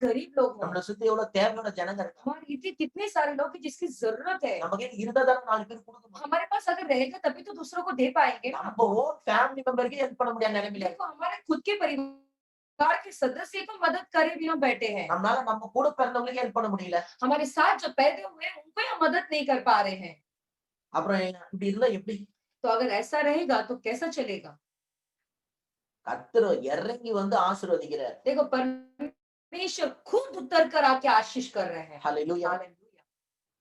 गरीब लोग हैं, நம்மள சுத்தி எவ்வளவு தேவையான ஜனங்க இருக்காங்க. हमारे इतने कितने सारे लोग हैं जिसकी जरूरत है। நம்ம கிட்ட இருந்தா தானே 4 பேர் கொடுக்க முடியும். हमारे पास अगर रहेगा तभी तो दूसरों को दे पाएंगे ना। நம்ம ஓன் ஃபேமிலி மெம்பருக்கு ஹெல்ப் பண்ண முடியாத நிலைமையில देखो हमारे खुद के परिवार के सदस्य को मदद करे बिना बैठे हैं, நம்மளால நம்ம கூட பிறந்தவங்களுக்கு ஹெல்ப் பண்ண முடியல. हमारे साथ जो पैदा हुए हैं उनको हम मदद नहीं कर पा रहे हैं। அப்புறம் இப்படி இருந்தா எப்படி? तो अगर ऐसा रहेगा तो कैसा चलेगा। கர்த்தர் இறங்கி வந்து ஆசீர்வதிக்கிறார். देखो परमेश्वर खुद उतर कर आके आशीष कर रहे हैं। ஹல்லேலூயா. हालेलुया।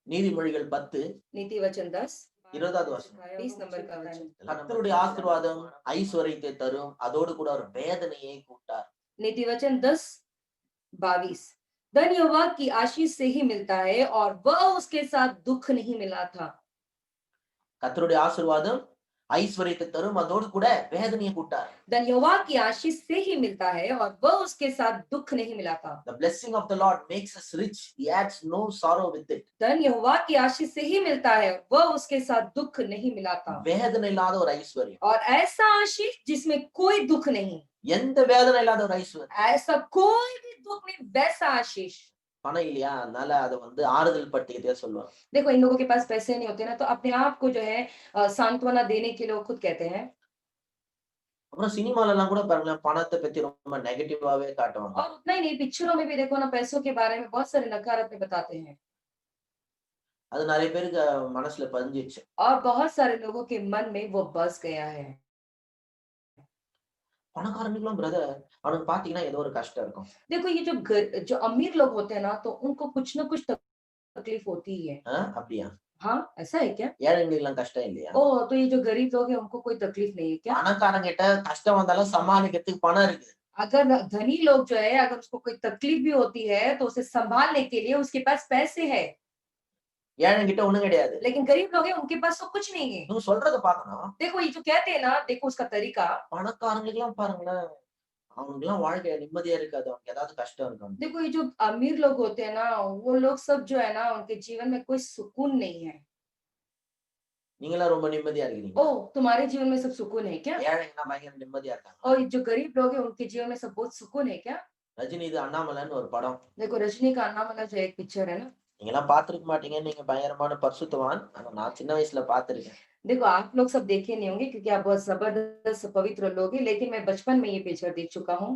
நீதிமொழிகள் 10 नीति वचन 10 20வது வசனம். 20 नंबर का वचन। கர்த்தருடைய ஆசீர்வாதம் ஐஸ்வரியத்தை தரும், அதோடு கூட ஒரு வேதனையை கூட்டார். नीति वचन 10:22 धन यहोवा की आशीष से ही मिलता है और वह उसके साथ दुख नहीं मिला था। கர்த்தருடைய ஆசீர்வாதம் ஐஸ்வர்யத்தை தரும், அதோடு கூட வேதனையை கூட்டார். धन यहोवा की आशीष से ही मिलता है और वह उसके साथ दुख नहीं मिलाता। The blessing of the Lord makes us rich. He adds no sorrow with it. धन यहोवा की आशीष से ही मिलता है, वह उसके साथ दुख नहीं मिलाता। வேதனை இல்லாத ஒரு ஐஸ்வர்யம், और ऐसा आशीष जिसमें कोई दुख नहीं, எந்த வேதனை இல்லாத ஒரு ஐஸ்வர்யம். ऐसा कोई भी दुख नहीं, वैसा आशीष। பணம் இல்லையா, அதனால அதை ஆறுதல் பட்டியலே சொல்லுவாங்க. देखो इन लोगों के पास पैसे नहीं होते ना, तो अपने आप को जो है सांत्वना देने के लिए वो खुद कहते हैं। அப்புறம் சினிமால எல்லாம் கூட பாருங்களேன், பணத்தை பத்தி ரொம்ப நெகட்டிவாவே காட்டுவாங்க. और उतना ही नहीं, पिक्चरों में भी देखो ना, पैसों के बारे में बहुत सारे नकारात्मक बताते हैं। அது நிறைய பேருக்கு மனசுல பதிஞ்சிச்சு. और बहुत सारे लोगों के मन में वो बस गया है। பணக்காரனுக்குலாம் பிரதர், அவனுக்கு பாத்தீங்கன்னா ஏதோ ஒரு கஷ்டம் இருக்கும். देखो ये जो अमीर लोग होते हैं ना, तो उनको कुछ ना कुछ तकलीफ होती ही है। அப்படியா? हाँ, ऐसा है क्या? ஏழைங்களுக்கு எல்லாம் கஷ்டம் இல்லையா? ओ, तो ये जो गरीब लोग हैं उनको कोई तकलीफ नहीं है क्या? பணக்காரங்க கிட்ட கஷ்டம் வந்தாலும் சமாளிக்கிறதுக்கு பணம் இருக்கு. अगर धनी लोग जो है, अगर उसको कोई तकलीफ भी होती है तो उसे संभालने के लिए उसके पास पैसे है। ஏழைங்கிட்ட ஒண்ணும் கிடையாது. लेकिन गरीब लोग हैं, उनके पास तो कुछ नहीं है। நீங்க சொல்றத பார்க்கணும். देखो ये जो कहते हैं ना, देखो उसका तरीका। பணக்காரங்களுக்கு எல்லாம் பாருங்களேன், அவங்களுக்கு எல்லாம் வாழ்க்கை நிம்மதியா இருக்காது, அவங்களுக்கு ஏதாவது கஷ்டம் இருக்கும். देखो ये जो अमीर लोग होते हैं ना, वो लोग सब जो है ना, उनके जीवन में कोई सुकून नहीं है। நீங்களாம் ரொம்ப நிம்மதியா இருக்கீங்க. ओ, तुम्हारे जीवन में सब सुकून है क्या? ஏழைங்கன்னா பயங்கர நிம்மதியா இருக்காங்க. और ये जो गरीब लोग हैं, उनके जीवन में सब बहुत सुकून है क्या? ரஜினி இது அண்ணாமலைன்னு ஒரு படம். देखो रजनी का अन्नामला जो एक पिक्चर है ना, நீங்க எல்லாம் பாத்துருக்க மாட்டீங்க, நீங்க பயங்கரமான பரிசுத்தவான். ஆனா நான் சின்ன வயசுல பாத்திருக்கேன். देखो आप लोग सब देखे नहीं होंगे क्योंकि आप बहुत जबरदस्त पवित्र लोग हैं, लेकिन मैं बचपन में ये पिक्चर देख चुका हूँ।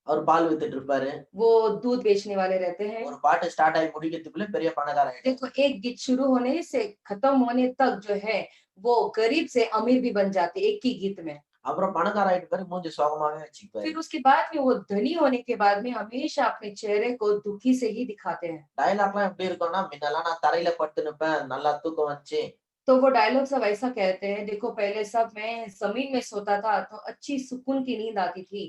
அவர் பால் வித்துட்டு இருப்பாரு. वो दूध बेचने वाले रहते हैं। ஒரு பாட்டு ஸ்டார்ட் ஆகி முடிக்கிறதுக்குள்ள பெரிய பணக்காரன் ஆயிட்டாரு. देखो एक गीत शुरू होने से खत्म होने तक जो है, वो गरीब से अमीर भी बन जाते एक ही गीत में। அப்புறம் பணக்காரன் ஆயிட்டு பாரு, மூஞ்சி சோகமாவே வச்சுப்பாரு. फिर उसके बाद में वो धनी होने के बाद में हमेशा अपने चेहरे को दुखी से ही दिखाते हैं। டயலாக்லாம் எப்படி இருக்கும்னா, முன்னெல்லாம் நான் தரையில படுத்து நிப்பேன், நல்லா தூக்கம் வந்துச்சு. तो वो डायलॉग सब ऐसा कहते हैं, देखो पहले सब मैं जमीन में सोता था तो अच्छी सुकून की नींद आती थी,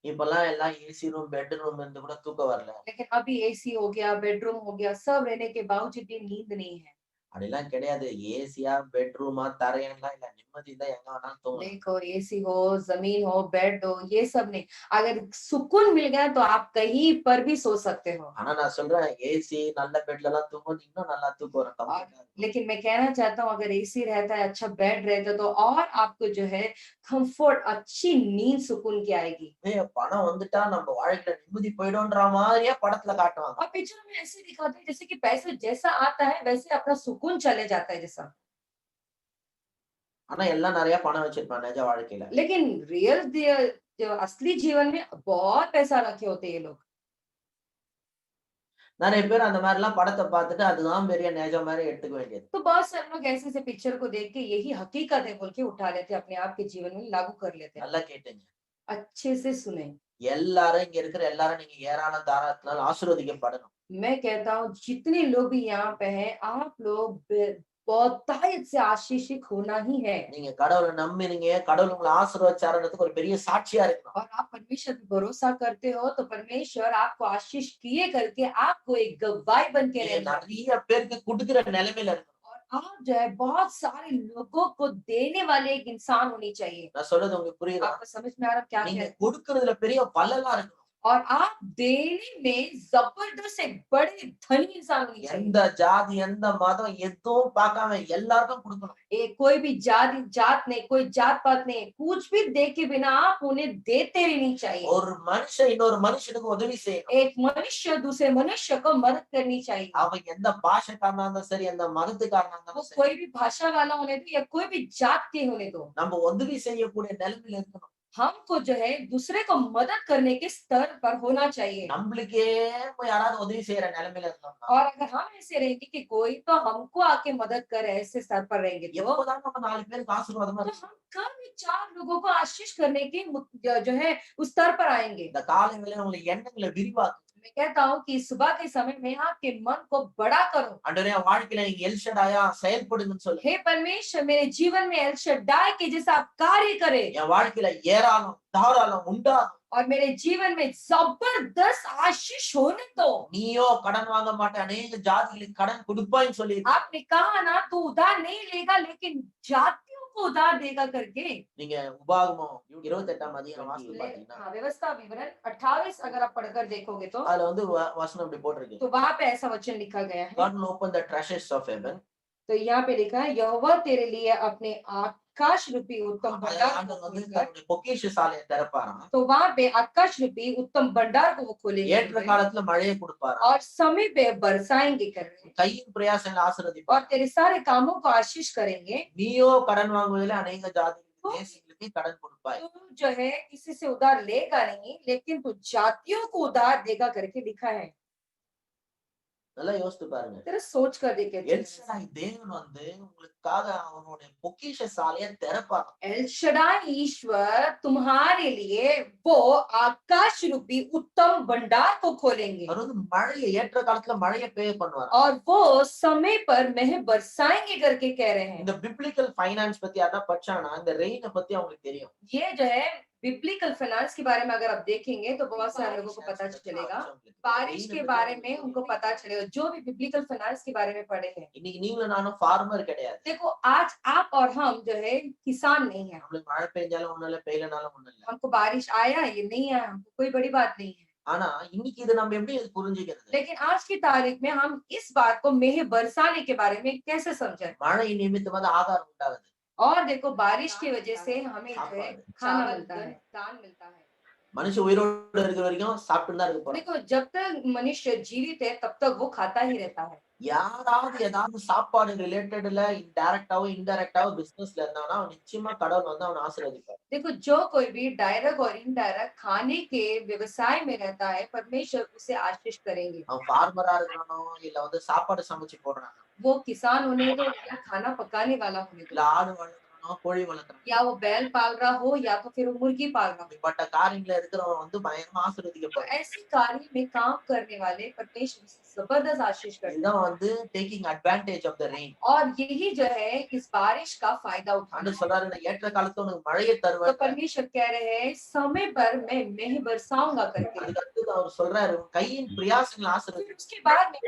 இப்பெல்லாம் எல்லாம் ஏசி ரூம், பெட் ரூம் இருந்து கூட தூக்கம் வரல. लेकिन अभी एसी हो गया, बेडरूम हो गया, सब रहने के बावजूद भी नींद नहीं है। அப்படிலாம் கிடையாது. ஏசியா, பெட்ரூமா, தரையெல்லாம் இல்ல, நிம்மதி தான் எங்க வேணாலும் தூங்கலாம். देखो एसी हो, जमीन हो, बेड हो, ये सब नहीं, अगर सुकून मिल गया तो आप कहीं पर भी सो सकते हो। ஆனா நான் சொல்றேன், ஏசி நல்ல பெட்ல எல்லாம் தூங்கும், இன்னும் நல்லா தூக்கம் வரும். comfort ஆ இருக்கும். लेकिन मैं कहना चाहता हूँ, अगर एसी रहता है, अच्छा बेड रहता है, तो और आपको जो है कंफर्ट, अच्छी नींद सुकून की आएगी। பணம் வந்துட்டா நம்ம வாழ்க்கையில நிம்மதி போயிடும்ன்ற மாதிரியே படத்துல காட்டுவாங்க. और पिक्चर में ऐसे दिखाते हैं जैसे कि पैसे जैसा आता है वैसे अपना सुकून चले जाता है जैसा। ஆனா எல்லாம் நிறைய பணம் வச்சிருப்பாங்க நிஜ வாழ்க்கையில. लेकिन रियल जो असली जीवन में बहुत पैसा रखे होते हैं ये लोग। நிறைய பேர் அந்த மாதிரி எல்லாம் படத்தை பார்த்துட்டு அதுதான் பெரிய நிஜம் மாதிரி எடுத்துக்க வேண்டியது. तो बहुत सारे लोग ऐसे ऐसे पिक्चर को देख के यही हकीकत है बोल के उठा लेते, अपने आप के जीवन में लागू कर लेते हैं। நல்லா கேட்டுங்க. अच्छे से सुने, எல்லாரும் இங்க இருக்கிற எல்லாரும் நீங்க ஏராள தாராளத்தினால ஆசீர்வதிக்கப்படணும். मैं कहता हूँ जितने लोग भी यहाँ पे हैं, आप लोग बहुतायत से आशीषित होना ही है। நீங்க கடவுளை நம்பினீங்க, கடவுள் உங்களை ஆசீர்வதிச்சாருன்றதுக்கு ஒரு பெரிய சாட்சியா இருக்கணும். और आप परमेश्वर पे भरोसा करते हो तो परमेश्वर आपको आशीष किए करके आपको एक गवाही बन के நீங்க रहना, நிறைய பேருக்கு கொடுக்கிற நிலைமையில இருக்கணும். और आप जो है बहुत सारे लोगों को देने वाले एक इंसान होनी चाहिए। நான் சொல்றது உங்களுக்கு புரியுதா? आपको समझ में आ रहा क्या நீங்க है? கொடுக்கறதுல பெரிய பலனா இருக்கணும். और आप देने में जबरदस्त एक बड़े धनी इंसान होनी चाहिए। எந்த ஜாதி, எந்த மதம் எதுவும் பார்க்காம எல்லாருக்கும் கொடுக்கணும். कोई भी जात नहीं, कोई जात पात नहीं, कुछ भी दे के बिना आप उन्हें देते रहनी चाहिए। ஒரு மனுஷன் இன்னொரு மனுஷனுக்கு உதவி செய்யணும். एक मनुष्य दूसरे मनुष्य को मदद करनी चाहिए। அவன் எந்த பாஷைக்காரனா இருந்தாலும் சரி, எந்த மதத்துக்காரனா वो இருந்தாலும் சரி, कोई भी भाषा वाला होने दो या कोई भी जात के होने दो, நம்ம உதவி செய்யக்கூடிய நிலைமையில இருக்கணும். हमको जो है दूसरे को मदद करने के स्तर पर होना चाहिए। நம்மளுக்கே யாராவது உதவி செய்யற நிலைமையில இருந்தோம்னா, और अगर हम ऐसे रहेंगे कि कोई तो हमको आके मदद करे, ऐसे स्तर पर रहेंगे तो எப்போதான் நம்ம 4 பேருக்கு ஆசீர்வாதமா हम இருக்கும். कब 4 लोगों को आशीष करने के जो है उस स्तर पर आएंगे। இந்த காலை வேளையில உங்களை எண்ணங்களை விரிவாக்கு. मैं कहता हूँ कि सुबह के समय में आपके मन को बड़ा करो। ஆண்டவரே என் வாழ்க்கையில நீங்க எல்ஷடாயா செயல்படுங்கன்னு சொல்லு. हे परमेश्वर, मेरे जीवन में एल शड्डाई के जैसा आप कार्य करे என் வாழ்க்கையில ஏராளம் தாராளம் உண்டாகும். और मेरे जीवन में जबरदस्त आशीष होने दो। நீயோ கடன் வாங்க மாட்டே, அநேக ஜாதிகளுக்கு கடன் கொடுப்பாய்ன்னு சொல்லி. आपने कहा ना तू उधार नहीं लेगा लेकिन जातियों को उधार देगा करके। நீங்க உபாகமம் 28ஆம் அதிகாரம் வாசித்து பாத்தீங்கன்னா हाँ, व्यवस्था विवरण 28 अगर आप पढ़कर देखोगे तो அதுல வந்து வசனம் இப்படி போட்டிருக்கு. तो वहां पे ऐसा वचन लिखा गया है। God will open the treasures of heaven. तो यहाँ पे लिखा है, यहोवा तेरे लिए अपने आकाश रूपी उत्तम भंडार को ஆண்டவர் வந்து खोलेगा। தன்னுடைய பொக்கிஷ சாலையை திறப்பாராம். तो वहां पे आकाश रूपी उत्तम भंडार को वो ஏற்ற खोलेंगे காலத்துல மழையை கொடுப்பாராம். और समय पे बरसाएंगे कर रहे கையின் பிரயாசங்களை और ஆசீர்வதிப்பார். तेरे सारे कामों को आशीष करेंगे। நீயோ கடன் வாங்குவதில் அநேக ஜாதிகளுக்கு தேசங்களுக்கு கடன் கொடுப்பாய். तू जो है किसी से उधार लेगा नहीं लेकिन तू जातियों को उधार देगा करके लिखा है। நல்லா யோசித்து பாருங்க. तेरा सोच कर देखे எல்ஷடாய் தேவன் வந்து உங்களுக்காக அவருடைய பொக்கிஷ சாலையை திறப்பார். एल शडाई ईश्वर तुम्हारे लिए वो आकाश रूपी उत्तम भंडार को खोलेंगे அவர் வந்து மழையை ஏற்ற காலத்துல மழையை பெய்ய பண்ணுவார். और वो समय पर मेह बरसाएंगे करके कह रहे हैं। இந்த பிப்ளிக்கல் ஃபைனான்ஸ் பத்தி யாரா படிச்சானா இந்த ரெயினை பத்தி அவங்களுக்கு தெரியும். ये जो है बिब्लिकल फाइनेंस के बारे में अगर आप देखेंगे तो बहुत सारे लोगों को पता चलेगा। बारिश के बारे में उनको पता चलेगा जो भी बिब्लिकल फाइनेंस के बारे में पढ़े हैं। இன்னைக்கு நீங்களும் நானும் ஃபார்மர் கிடையாது. देखो आज आप और हम जो है किसान नहीं है। நம்மளுக்கு மழை பெய்ஞ்சாலும் ஒண்ணும் இல்ல, பெய்யலனாலும் ஒண்ணும் இல்ல. हमको बारिश आया ये नहीं आया हमको कोई बड़ी बात नहीं है। ஆனா இன்னைக்கு இது நம்ம எப்படி இது புரிஞ்சுக்கிறது? लेकिन आज की तारीख में हम इस बात को मेह बरसाने के बारे में कैसे समझें? மழை நிமித்தமாக ஆகாரம் உண்டாகுது. और देखो बारिश की वजह से हमें जो है खाना मिलता है, दान मिलता है। மனுஷன் உயிரோடு இருக்கிற வரைக்கும் சாப்பிட்டு தான் இருக்க போறான். देखो जब तक मनुष्य जीवित है तब तक वो खाता ही रहता है। யாராவது ஏதாவது சாப்பாடு ரிலேட்டட்ல டைரக்டாவோ இன்டைரக்டாவோ பிசினஸ்ல இருந்தானா அவன் நிச்சயமா கடவுள் வந்து அவனை ஆசீர்வதிப்பார். देखो जो कोई भी डायरेक्ट और इनडायरेक्ट खाने के व्यवसाय में रहता है परमेश्वर उसे आशीष करेंगे। அவன் ஃபார்மரா இருக்கிறானோ இல்ல வந்து சாப்பாடு சமைச்சு போடுறானோ वो किसान होने दो या खाना पकाने वाला होने இல்ல दो ஆடு வளர்க்குறானோ கோழி வளர்க்குறானோ या वो बैल पाल रहा हो या तो फिर वो मुर्गी पाल रहा हो। இப்படிப்பட்ட காரியங்கள இருக்கிறவன் வந்து பயங்கரமா ஆசீர்வதிக்கப்படுறான். ऐसे कार्य में काम करने वाले परमेश्वर उसे जबरदस्त आशीष करते हैं இதுதான் வந்து taking advantage of the rain. और यही जो है इस बारिश का फायदा उठाना। ஆண்டு சொல்றாரு நான் ஏற்ற காலத்துல உனக்கு மழையை तो தருவேன். परमेश्वर कह रहे हैं समय पर मैं मेह बरसाऊंगा करके। அதுக்கு அடுத்து அவர் சொல்றாரு உன் கையின் பிரயாசங்களை ஆசீர்வதி. फिर उसके बाद में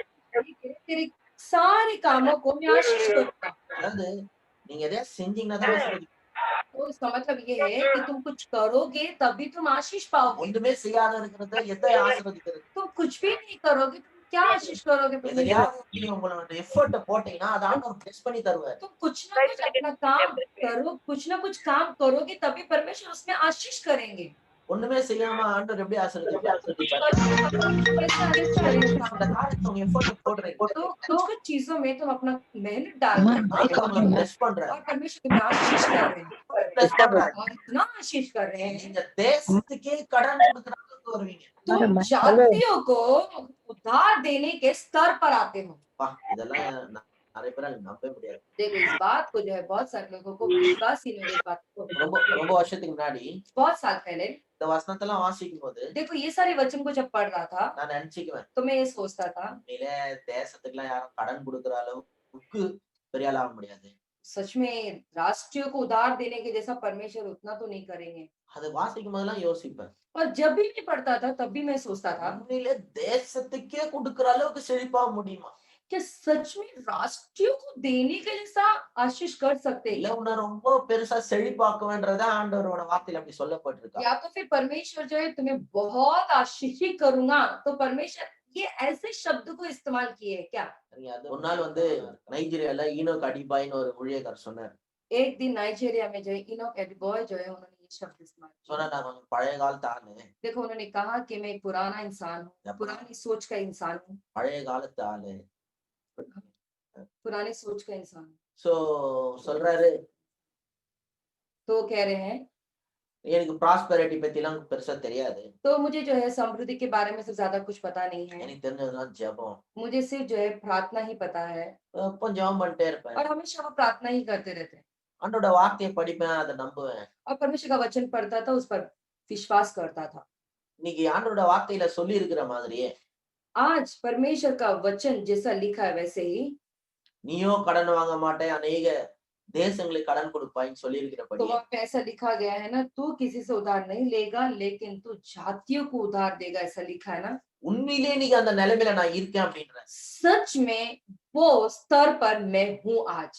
तेरे सारे कामों को मैं आशीष करूंगा। அதாவது நீங்க எதையா செஞ்சீங்கன்னா தான் ஆசீர்வதி. तो इसका मतलब ये है कि तुम कुछ करोगे तभी तुम आशीष पाओगे। ஒண்ணுமே செய்யாத இருக்கிறத எதை ஆசீர்வதிக்கிறது? तुम कुछ भी नहीं करोगे तुम क्या आशीष करोगे परमेश्वर? எதையாவது நீங்க உங்களோட எஃபர்ட் போட்டீங்கன்னா அது ஆண்டவர் பிளஸ் பண்ணி தருவார். तुम कुछ ना कुछ अपना काम करो कुछ ना कुछ काम करोगे तभी परमेश्वर उसमें आशीष करेंगे। ஒண்ணுமே செய்யாம ஆண்டவர் எப்படி ஆசீர்வதிப்பார்? कैसे आशीष करेंगे? அந்த காரியத்துல உங்க எஃபர்ட் போடுறீங்க. तो कुछ कुछ चीजों में तुम अपना मेहनत डाल रहे ஆண்டவர் हो உங்களை பிளஸ் பண்றாரு. और परमेश्वर तुम्हें आशीष कर रहे हैं பிளஸ் பண்றாரு. और इतना आशीष कर रहे हैं நீங்க தேசத்துக்கே கடன் கொடுக்குற அளவுக்கு வருவீங்க. तुम जातियों को उधार देने के स्तर पर आते हो। பா இதெல்லாம் நிறைய பேரால நம்பவே முடியாது. देखो इस बात को जो है बहुत सारे लोगों को विश्वास ही नहीं हो पाता। ரொம்ப ரொம்ப வருஷத்துக்கு முன்னாடி बहुत साल पहले இந்த வசனத்தெல்லாம் வாசிக்கும் போது देखो ये सारे वचन को जब पढ़ रहा था நான் நினைச்சுக்குவேன் तो मैं ये सोचता था உண்மையிலே தேசத்துக்குலாம் யாரும் கடன் கொடுக்குற அளவுக்கு பெரிய ஆள் ஆக முடியாது. सच में राष्ट्रीय को उधार देने के जैसा परमेश्वर उतना तो नहीं करेंगे। அது வாசிக்கும் போதெல்லாம் யோசிப்பேன் और जब भी मैं पढ़ता था तब भी मैं सोचता था உண்மையிலே தேசத்துக்கே கொடுக்குற அளவுக்கு செழிப்பா முடியுமா? कि सच में राष्ट्रीय को देने के जैसा आशीष कर सकते இல்ல हैं உன்னை ரொம்ப பெருசா செழிப்பாக்குவேன்றதா ஆண்டவரோட வார்த்தையில அப்படி சொல்லப்பட்டிருக்கா. या तो फिर परमेश्वर जो है तुम्हें बहुत आशीषित करूंगा। तो परमेश्वर ये ऐसे शब्द को इस्तेमाल किए है क्या? ஒரு நாள் வந்து நைஜீரியால ஈனோக் அடிபாய்னு ஒரு ஊழியக்காரர் சொன்னார். एक दिन नाइजीरिया में जो है इनोक एडिबॉय जो है उन्होंने ये शब्द इस्तेमाल किया। சொன்னா நான் கொஞ்சம் பழைய காலத்து ஆளு. देखो उन्होंने कहा कि मैं एक पुराना इंसान हूँ पुरानी सोच का इंसान हूँ பழைய காலத்து ஆளு. पुरानी सोच का इंसान हूँ। சோ சொல்றாரு तो वो कह रहे हैं எனக்கு ப்ராஸ்பெரிட்டி பத்தி எல்லாம் பெருசா தெரியாது. तो मुझे जो है समृद्धि के बारे में से ज्यादा कुछ पता नहीं है। எனக்கு தெரிஞ்சதுதான் ஜெபம். मुझे सिर्फ जो है प्रार्थना ही पता है அப்போ ஜெபம் பண்ணிட்டே இருப்பேன். और हमेशा वो प्रार्थना ही करते रहते हैं ஆண்டோட வார்த்தையை படிப்பேன், அதை நம்புவேன். और परमेश्वर का वचन पढ़ता था उस पर विश्वास करता था। இன்னைக்கு ஆண்டோட வார்த்தையில சொல்லி இருக்கிற மாதிரியே आज परमेश्वर का वचन जैसा लिखा है वैसे ही நீயோ கடன் வாங்க மாட்டே, அநேக தேசங்களுக்கு கடன் கொடுப்பாய்ன்னு तो சொல்லியிருக்கிறபடி वहां पे ऐसा लिखा गया है ना, तू किसी से उधार नहीं लेगा लेकिन तू जातियों को उधार देगा, ऐसा लिखा है ना। உண்மையிலேயே நீங்க அந்த நிலைமையில நான் இருக்கேன் அப்படின்ற सच में वो स्तर पर मैं हूँ आज,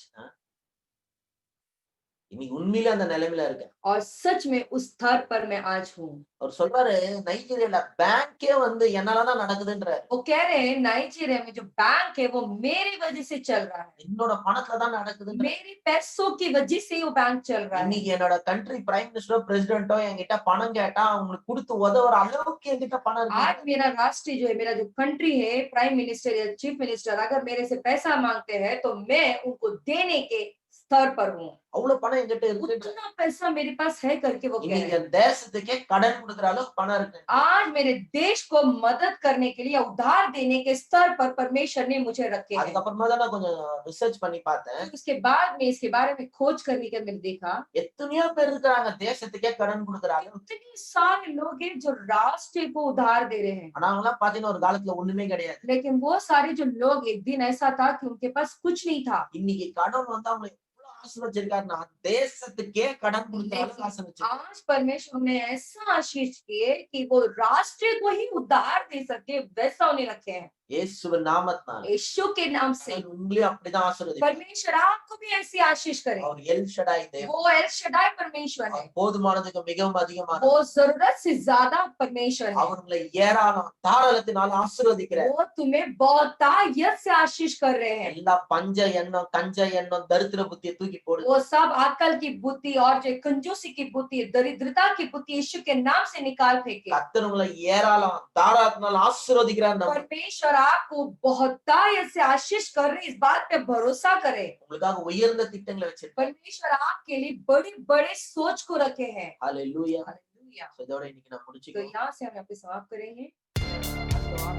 இன்னைக்கு உண்மையிலே அந்த நிலைமையில இருக்கேன். और सच में उस स्तर पर मैं आज हूँ। அவர் சொல்றாரு நைஜீரியால பேங்கே வந்து என்னாலதான் நடக்குதுன்றாரு. वो कह रहे हैं नाइजीरिया में जो बैंक है वो मेरी वजह से चल रहा है, என்னோட பணத்துல தான் நடக்குதுன்றாரு. मेरे पैसों की वजह से वो बैंक चल रहा है। இன்னைக்கு என்னோட கண்ட்ரி பிரைம் மினிஸ்டரோ பிரசிடென்ட்டோ என்கிட்ட பணம் கேட்டா அவங்களுக்கு கொடுத்து உதவுற அளவுக்கு என்கிட்ட பணம் आज இருக்கு. मेरा राष्ट्रीय जो है, मेरा जो कंट्री है, प्राइम मिनिस्टर या चीफ मिनिस्टर अगर मेरे से पैसा मांगते हैं तो मैं उनको देने के स्तर पर हूँ। அவ்வளவு பணம் என்கிட்ட இருக்கு. उतना पैसा मेरे पास है करके वो कह रहे இன்னைக்கு हैं। என் தேசத்துக்கே கடன் கொடுக்குற அளவுக்கு பணம் இருக்கு. आज मेरे देश को मदद करने के लिए, उधार देने के स्तर पर परमेश्वर ने मुझे रखे हैं। அதுக்கப்புறமா தான் நான் கொஞ்சம் ரிசர்ச் பண்ணி பார்த்தேன். उसके बाद में इसके बारे में खोज करने के मैंने देखा எத்தனையோ பேர் இருக்காங்க தேசத்துக்கே கடன் கொடுக்குற அளவுக்கு. इतने सारे लोग हैं जो राष्ट्र को उधार दे रहे हैं, ஆனா அவங்களாம் பாத்தீங்கன்னா ஒரு காலத்துல ஒண்ணுமே கிடையாது. लेकिन वो सारे जो लोग, एक दिन ऐसा था कि उनके पास कुछ नहीं था, இன்னைக்கு கடன் வந்து அவங்க எவ்வளவு ஆசீர்வதிச்சிருக்காருன்னா தேசத்துக்கே கடன் கொடுக்குற அளவுக்கு ஆசீர்வதிச்சிருக்காரு. आज परमेश्वर ने ऐसा आशीष किए कि वो राष्ट्र को ही उधार दे सके वैसा उन्हें रखे हैं। இயேசுவின் நாமத்தினால यीशु के नाम से அவர் உங்களையும் அப்படிதான் ஆசீர்வதிப்பார். परमेश्वर आपको भी ऐसी आशीष करे। அவர் எல் ஷடாய் தேவன். वो एल शडाई परमेश्वर है, அவர் போதுமானதுக்கு மிகவும் அதிகமான वो जरूरत से ज्यादा परमेश्वर है। அவர் உங்களை ஏராளம் தாராளத்தினால ஆசீர்வதிக்கிறார். वो तुम्हें बहुतायत से आशीष कर रहे हैं। எல்லா பஞ்ச எண்ணம் கஞ்ச எண்ணம் தரித்திர புத்தியை தூக்கி போடு. वो सब अकल की बुद्धि और जो कंजूसी की बुद्धि, दरिद्रता की बुद्धि यीशु के नाम से निकाल फेंके। கர்த்தர் உங்களை ஏராளம் தாராளத்தினால ஆசீர்வதிக்கிறார். परमेश्वर आपको बहुतायत से आशीष कर रहे, इस बात पे भरोसा करें। உங்களுக்காக உயர்ந்த திட்டங்களை வச்சிருக்கார். परमेश्वर आपके लिए बड़े बड़े सोच को रखे हैं। ஹalleluya. हालेलुया। இதோட இன்னைக்கு நான் तो முடிச்சுக்கிறேன். यहाँ से हम यहाँ पे समाप्त करेंगे। तो आप